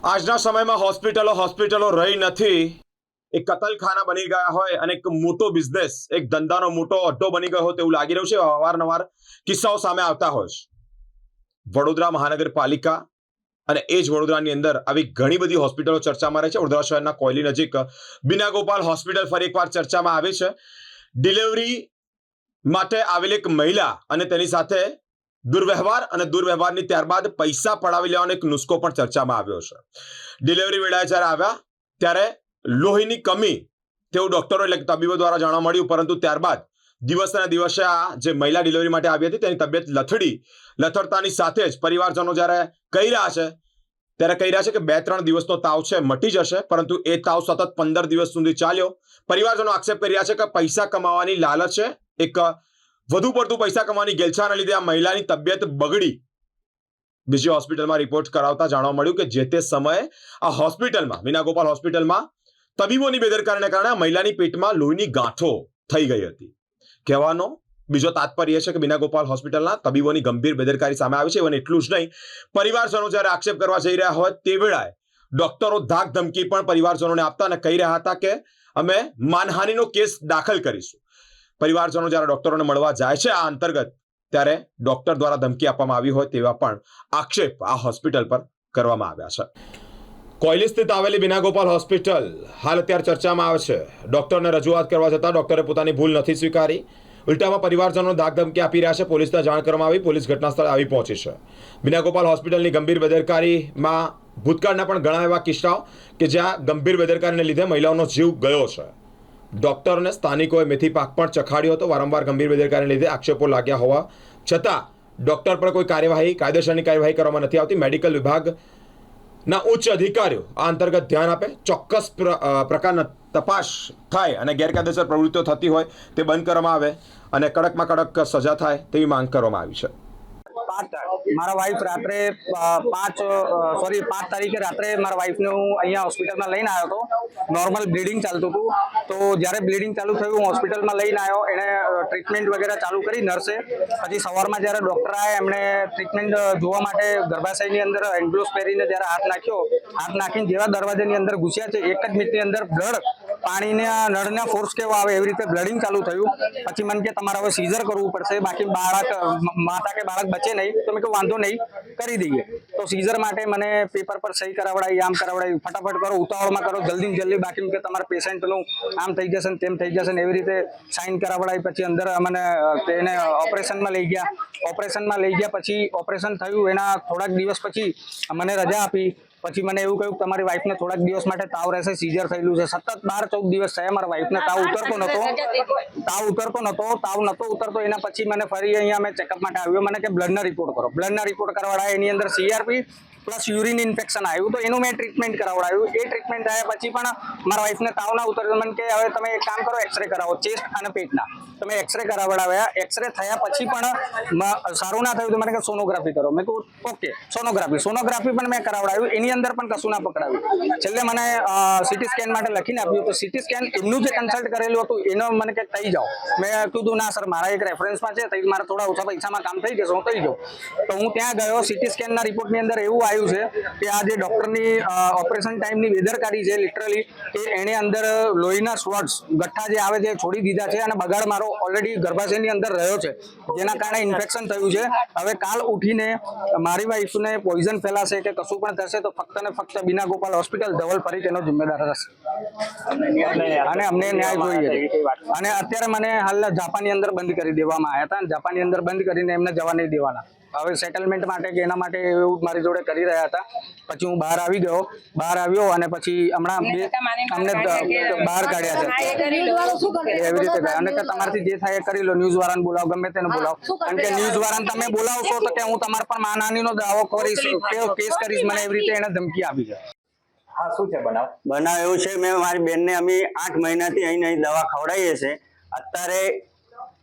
આજના સમયમાં હોસ્પિટલો રહી નથી. એક કતલખાના બની ગયા હોય અને એક મોટો બિઝનેસ, એક ધંધાનો મોટો અડ્ડો બની ગયો હોય તેવું લાગી રહ્યું છે. અવારનવાર કિસ્સાઓ સામે આવતા હોય છે. વડોદરા મહાનગરપાલિકા અને એ જ વડોદરાની અંદર આવી ઘણી બધી હોસ્પિટલો ચર્ચામાં રહે છે. વડોદરા શહેરના કોયલી નજીક બીના ગોપાલ હોસ્પિટલ ફરી એકવાર ચર્ચામાં આવી છે. ડિલિવરી માટે આવેલી એક મહિલા અને તેની સાથે દુર્વ્યવહાર અને દુર્વ્યવહારની ત્યારબાદ પૈસા પડાવી લેવાનો એક નુસ્ખો પણ ચર્ચામાં આવ્યો છે. ડિલિવરી વેળાએ જ્યારે આવ્યા ત્યારે લોહીની કમી તેવું ડોક્ટરો એટલે તબીબો દ્વારા જાણવા મળ્યું, પરંતુ ત્યારબાદ દિવસના દિવસે આ જે મહિલા ડિલિવરી માટે આવી હતી તેની તબિયત લથડતાની સાથે જ પરિવારજનો જ્યારે કહી રહ્યા છે કે 2-3 દિવસનો તાવ છે, મટી જશે, પરંતુ એ તાવ સતત 15 દિવસ સુધી ચાલ્યો. પરિવારજનો આક્ષેપ કરી રહ્યા છે કે પૈસા કમાવાની લાલચ છે, એક વધુ પડતું પૈસા કમાવાની ગેલછાના લીધે આ મહિલાની તબિયત બગડી. બીજી હોસ્પિટલમાં રિપોર્ટ કરાવતા જાણવા મળ્યું કે જે તે સમયે આ હોસ્પિટલમાં, બીના ગોપાલ હોસ્પિટલમાં તબીબોની બેદરકારીને કારણે આ મહિલાની પેટમાં લોહીની ગાંઠો થઈ ગઈ હતી. કહેવાનો બીજો તાત્પર્ય છે કે બીના ગોપાલ હોસ્પિટલના તબીબોની ગંભીર બેદરકારી સામે આવી છે. અને એટલું જ નહીં, પરિવારજનો જ્યારે આક્ષેપ કરવા જઈ રહ્યા હોય તે વેળાએ ડોક્ટરો ધાક ધમકી પણ પરિવારજનોને આપતા અને કહી રહ્યા હતા કે અમે માનહાનિનો કેસ દાખલ કરીશું. પરિવારજનો જ્યારે ડોક્ટરોને મળવા જાય છે આ અંતર્ગત, ત્યારે ડોક્ટર દ્વારા ધમકી આપવામાં આવી હોય તેવા પણ આક્ષેપ આ હોસ્પિટલ પર કરવામાં આવ્યા છે. કોયલી સ્થિત આવેલી બીના ગોપાલ હોસ્પિટલ હાલ અત્યારે ચર્ચામાં આવે છે. ડોક્ટરને રજૂઆત કરવા છતાં ડોક્ટરે પોતાની ભૂલ નથી સ્વીકારી. ઉલટામાં પરિવારજનો ધાકધમકી આપી રહ્યા છે. પોલીસને જાણ કરવામાં આવી, પોલીસ ઘટના સ્થળે આવી પહોંચી છે. બીના ગોપાલ હોસ્પિટલની ગંભીર બેદરકારીમાં ભૂતકાળના પણ ઘણા એવા કિસ્સાઓ કે જ્યાં ગંભીર બેદરકારીને લીધે મહિલાઓનો જીવ ગયો છે. ડોક્ટરને સ્થાનિકોએ મેથી પાક પણ ચખાડ્યો હતો. વારંવાર ગંભીર બેદરકારીને લીધે આક્ષેપો લાગ્યા હોવા છતાં ડોક્ટર પર કોઈ કાયદેસરની કાર્યવાહી કરવામાં નથી આવતી. મેડિકલ વિભાગના ઉચ્ચ અધિકારીઓ આ અંતર્ગત ધ્યાન આપે, ચોક્કસ પ્રકારના તપાસ થાય અને ગેરકાયદેસર પ્રવૃત્તિઓ થતી હોય તે બંધ કરવામાં આવે અને કડકમાં કડક સજા થાય તેવી માંગ કરવામાં આવી છે. મારા વાઈફ રાત્રે 5 તારીખે રાત્રે મારા વાઈફને હું અહીંયા હોસ્પિટલમાં લઈને આવ્યો હતો. નોર્મલ બ્લીડિંગ ચાલતું હતું. તો જ્યારે બ્લીડિંગ ચાલુ થયું, હું હોસ્પિટલમાં લઈને આવ્યો. એણે ટ્રીટમેન્ટ વગેરે ચાલુ કરી નર્સે. પછી સવારમાં જ્યારે ડૉક્ટર આવ્યા, એમણે ટ્રીટમેન્ટ જોવા માટે ગર્ભાશયની અંદર એન્ગ્લોસ પહેરીને જ્યારે હાથ નાખીને જેવા દરવાજાની અંદર ઘૂસ્યા છે, એક જ મિનિટની અંદર બ્લડ પાણીના નળના ફોર્સ કેવો આવે એવી રીતે બ્લડિંગ ચાલુ થયું. પછી મને કે તમારે હવે સીઝર કરવું પડશે, બાકી માતા કે બાળક બચે નહીં. તો મેં કહ્યું વાંધો નહીં, કરી દઈએ. તો સીઝર માટે મને પેપર પર સહી કરાવડાવી, આમ કરાવડાવી, ફટાફટ કરો, ઉતાવળમાં કરો, જલ્દી, બાકી કે તમારા પેશન્ટનું આમ થઈ જશે ને તેમ થઈ જશે ને એવી રીતે સાઇન કરાવડાવી. પછી અંદર મને એને ઓપરેશનમાં લઈ ગયા. પછી ઓપરેશન થયું, એના થોડાક દિવસ પછી મને રજા આપી. પછી મને એવું કહ્યું તમારી વાઈફને થોડાક દિવસ માટે તાવ રહેશે, સીઝર થયેલું છે. સતત 12-14 દિવસ થયા મારા વાઈફને તાવ ઉતરતો નતો. એના પછી મને ફરી અહીંયા મેં ચેકઅપ માટે આવ્યો. મને કે બ્લડના રિપોર્ટ કરો. બ્લડના રિપોર્ટ કરાવડાય, એની અંદર CRP પ્લસ યુરિન ઇન્ફેક્શન આવ્યું. તો એનું મેં ટ્રીટમેન્ટ કરાવડાવ્યું. એ ટ્રીટમેન્ટ થયા પછી પણ મારા વાઈફને તાવ ના ઉતર્યો. મને કે હવે તમે એક કામ કરો, એક્સરે કરાવો ચેસ્ટ અને પેટના. તમે એક્સરે કરાવડાવ્યા. એક્સરે થયા પછી પણ સારું ના થયું તો મને કે સોનોગ્રાફી કરો. મેં કહ્યું ઓકે, સોનોગ્રાફી પણ મેં કરાવડાવ્યું. એની અંદર પણ કશું ના પકડાવ્યું. છેલ્લે મને સિટી સ્કેન માટે લખીને આપ્યું. તો સિટી સ્કેન એમનું જે કન્સલ્ટ કરેલું હતું એનો મને કે થઈ જાઓ. મેં કીધું ના સર, મારા એક રેફરન્સમાં છે, તો મારા થોડા ઓછા પૈસામાં કામ થઈ જશે, હું થઈ જાઉં. તો હું ત્યાં ગયો. સિટી સ્કેનના રિપોર્ટની અંદર એવું આવ્યું છે કે આ જે ડોક્ટરની ઓપરેશન ટાઈમની બેદરકારી છે, લિટરલી કે એણે અંદર લોહીના સ્લોટ્સ, ગઠ્ઠા જે આવે છે છોડી દીધા છે અને બગાડ મારો ઓલરેડી ગર્ભાશયની અંદર રહ્યો છે, જેના કારણે ઇન્ફેક્શન થયું છે. હવે કાલ ઉઠીને મારી વાઈફને પોઈઝન ફેલાશે કે કશું પણ થશે તો ફક્ત ને ફક્ત બીના ગોપાલ હોસ્પિટલ ધવલ ફરી તેનો જિમ્મેદાર રહેશે અને અમને ન્યાય જોઈએ. અને અત્યારે મને હાલ જાપાનની અંદર બંધ કરી દેવામાં આવ્યા હતા. જાપાનની અંદર બંધ કરીને એમને જવા નહીં દેવાના. હવે સેટલમેન્ટ માટે કે એના માટે એવું મારી જોડે કરી રહ્યા હતા. પછી હું બહાર આવ્યો અને પછી હમણાં અમને બહાર કાઢ્યા છે એવી રીતે. અને કે તમારાથી જે થાય એ કરી લો, ન્યૂઝ વાળાને બોલાવો, ગમે તેને બોલાવો. કારણ કે ન્યૂઝ વાળાને તમે બોલાવશો તો કે હું તમારા પર માનહાનિનો દાવો કરીશ, કેસ કરીશ, મને એવી રીતે એને ધમકી આપી છે. હા, શું છે બનાવ? બનાવ એવું છે, મેં મારી બેનને અમે 8 મહિનાથી અહીં દવા ખવડાવીએ છીએ. અત્યારે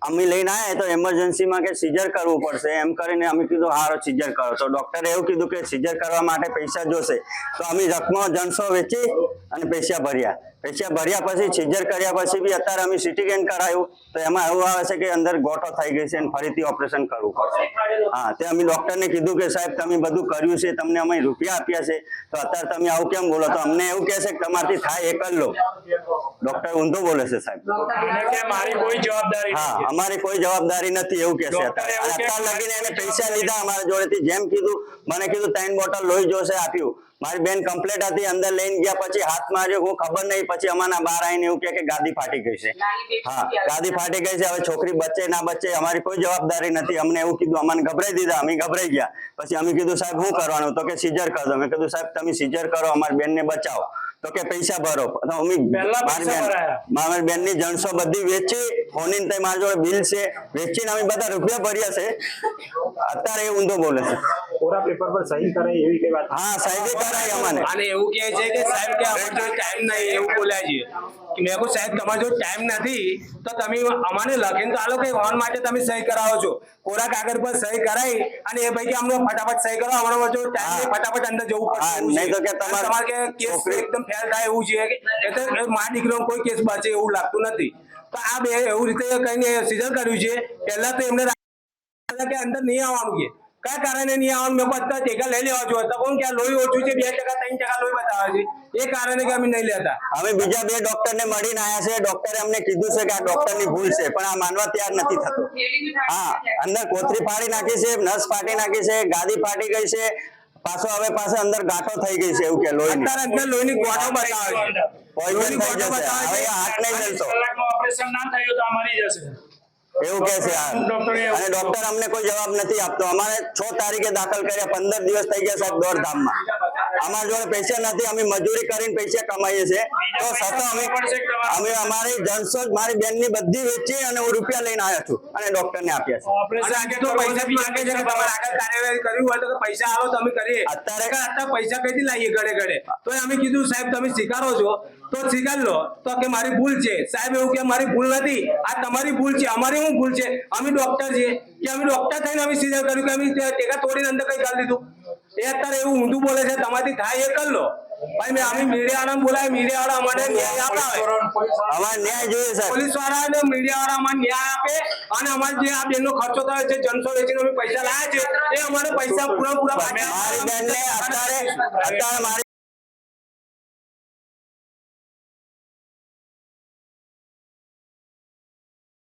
અમે લઈને આવ્યા તો એમરજન્સીમાં કે સીઝર કરવું પડશે એમ કરીને અમે કીધું હારો સીઝર કરો. તો ડોક્ટરે એવું કીધું કે સીઝર કરવા માટે પૈસા જોશે. તો અમે રકમો જણસો વેચી અને પૈસા ભર્યા પછી સીઝર કર્યા પછી બી અત્યારે અમે સીટી સ્કેન કરાયું તો એમાં એવું આવે છે કે અંદર ગોઠો થઈ ગઈ છે અને ફરીથી ઓપરેશન કરવું પડશે. હા, તે અમે ડોક્ટરને કીધું કે સાહેબ તમે બધું કર્યું છે, તમને અમે રૂપિયા આપ્યા છે, તો અત્યારે તમે આવું કેમ બોલો? તો અમને એવું કહે છે કે તમારથી થાય એ કરી લો. ડોક્ટર ઊંધો બોલે છે સાહેબ. મારી કોઈ જવાબદારી હા, અમારી કોઈ જવાબદારી નથી એવું કહે છે. અત્યારે લગીને એને પૈસા લીધા અમારા જોડેથી. જેમ કીધું મને કીધું 3 બોટલ લોહી જોશે, આપ્યું. મારી બેન કમ્પ્લેટ હતી, અંદર લઈને ગયા પછી હાથ માર્યો, હું ખબર નહીં. પછી અમારા બહાર આવીને એવું કે ગાદી ફાટી ગઈ છે. હા, ગાદી ફાટી ગઈ છે. હવે છોકરી બચે ના બચે અમારી કોઈ જવાબદારી નથી. અમને એવું કીધું, અમને ગભરાઈ દીધા, અમે ગભરાઈ ગયા. પછી અમે કીધું સાહેબ શું કરવાનું? તો કે સીઝર કરી દો. મેં કીધું સાહેબ તમે સીઝર કરો, અમારી બેનને બચાવો. તો કે પૈસા ભરો. તો અમે મારી બેન ની જણસો બધી વેચી, ફોનીને તે મારા જોડે બિલ છે, વેચીને અમે બધા રૂપિયા ભર્યા છે. અત્યારે એ ઊંધો બોલે છે. કોરા પેપર પર સહી કરાય એવી કઈ વાત? હા, સાહેબે કરાય અમને. અને એવું કહે છે કે સાહેબ કે અમારી જોડે ટાઈમ નહીં, એવું બોલ્યા છે. કે મેં કહું સાહેબ તમારી જોડે ટાઈમ નથી તો તમે અમને લખીને તો આલો કે વોન માટે તમે સહી કરાવો છો. કોરા કાગળ પર સહી કરાઈ અને એ ભાઈ કે અમને ફટાફટ સહી કરો, અમારા જોડે ટાઈમ નહીં, ફટાફટ અંદર જવું હા, પડશે. નહીં તો કે તમારે કે કેસ એકદમ ફેલ થાય એવું છે કે એટલે મા દીકરો કોઈ કેસ બચે એવું લાગતું નથી. તો આ બે એવું રીતે કઈને સીઝર કર્યું છે. પહેલા તો એમને કે અંદર નહીં આવવાનું કે કયા કારણે નહીં આવવાનું? મેં બધા ટેકા લઈ લેવા જોઈએ તો કોણ કે આ લોહી ઓછું છે, 2% 3% લોહી બતાવે છે, એ કારણે કે અમે નહીં લેતા. અમે બીજા 2 ડોક્ટરને મળીને આવ્યા છે. ડોક્ટરે અમને કીધું છે કે આ ડોક્ટરની ભૂલ છે, પણ આ માનવા તૈયાર નથી થતું. હા, અંદર કોથળી ફાડી નાખી છે, નસ ફાટી નાખી છે, ગાદી ફાટી ગઈ છે. પાછો અંદર ગાંઠો થઈ ગઈ છે એવું કે લોહીની. અત્યારે અંદર લોહીની ગોઠો બતાવે છે. પોઈઝન થઈ જશે. હવે હાથ નહીં જલતો ઓપરેશન ના થયું તો અમારી જશે એવું કે છે. અને ડોક્ટર અમને કોઈ જવાબ નથી આપતો. અમારે 6 તારીખે દાખલ કર્યા, 15 દિવસ થઈ ગયા સાહેબ દોડધામમાં. અમારા જોડે પૈસા નથી, અમે મજૂરી કરીને પૈસા કમાઈએ છીએ. તો છતાં અમે અમારી જણસો મારી બેનની બધી વેચી અને હું રૂપિયા લઈને આવ્યો છું અને ડોક્ટરને આપ્યા છે. અને આગે તો પૈસા બી માંગે છે કે તમારે આગળ કાર્યવાહી કરવી હોય તો કે પૈસા આલો તમે કરીએ. અત્યારે પૈસા કઈથી લાવીએ ઘડે તો અમે કીધું સાહેબ તમે સ્વીકારો છો તો સ્વીકાર લો. તો કે મારી ભૂલ છે. સાહેબ એવું કે મારી ભૂલ નથી, આ તમારી ભૂલ છે. અમારી શું ભૂલ છે? અમે ડોક્ટર છીએ કે અમે ડોક્ટર થઈને અમે સીઝર કર્યું કે અમે ટેકા તોડીને અંદર કઈ કરી દીધું? એ અત્યારે એવું ઊંધું બોલે છે. તમારાથી થાય એ કરી લો ભાઈ. મેં અમે મીડિયા વાળા બોલાય, મીડિયા વાળા અમારે ન્યાય અપાવે. અમારે ન્યાય જોઈએ સાહેબ. પોલીસ વાળા ને મીડિયા વાળા અમારે ન્યાય આપે અને અમારે જે આ બેનનો ખર્ચો થયો છે, જણસો વેચીને અમે પૈસા લાયા છે, એ અમારે પૈસા પૂરા મારી બેનને અત્યારે મારી